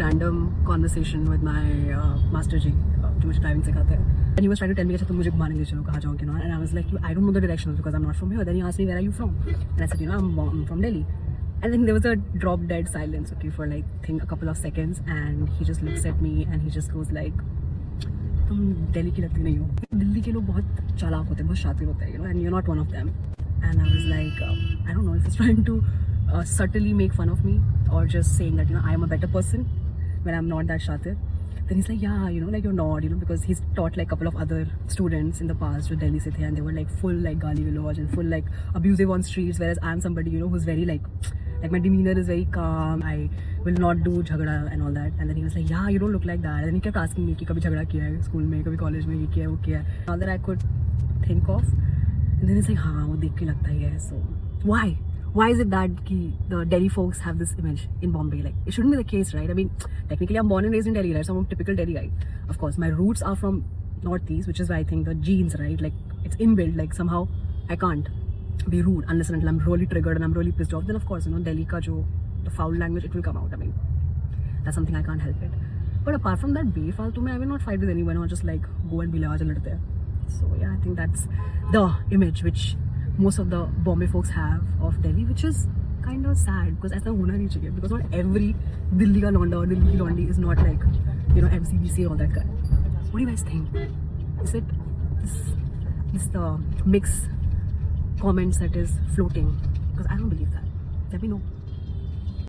random conversation with my master ji, जो मुझे driving सिखाते हैं. And he was trying to tell me, अच्छा तुम मुझे घुमाने ले चलो, कहाँ जाऊँ कि not. And I was like, I don't know the directions because I'm not from here. Then he asked me, where are you from? And I said, I'm from Delhi. And then there was a drop dead silence, okay, for like think a couple of seconds. And he just looks at me and he just goes like, तुम दिल्ली की लगती नहीं हो. दिल्ली के लोग बहुत चालाक होते हैं, बहुत शातिर होते हैं, and you're not one of them. And I was like, I don't know if he's trying to subtly make fun of me or just saying that I am a better person when I'm not that shatir. Then he's like, yeah, like you're not, because he's taught like a couple of other students in the past who Delhi se the, and they were like full like gali galoj and full like abusive on streets, whereas I'm somebody who's very like my demeanor is very calm. I will not do jhagda and all that. And then he was like, yeah, you don't look like that. And then he kept asking me कि कभी झगड़ा किया है school में, कभी college में, ये किया है, वो किया है. All that I could think of. And then he's like, हाँ वो देख के लगता ही है. So why is it that the Delhi folks have this image in Bombay? Like, it shouldn't be the case, right? I mean, technically I'm born and raised in Delhi, right? So I'm a typical Delhiite. Of course, my roots are from Northeast, which is why I think the genes, right? Like, it's inbuilt. Like, somehow I can't be rude unless and until I'm really triggered and I'm really pissed off. Then of course, Delhi ka jo, the foul language, it will come out. I mean, that's something I can't help it. But apart from that, befaltu mein, I will not fight with anyone or just like go and be like, ladte. So yeah, I think that's the image which most of the Bombay folks have of Delhi, which is kind of sad because ऐसा होना नहीं चाहिए, because not every Delhi ka londa or Delhi ki londi is not like MCBC and all that guy. What do you guys think? Is it this the mixed comments that is floating? Because I don't believe that. Let me know.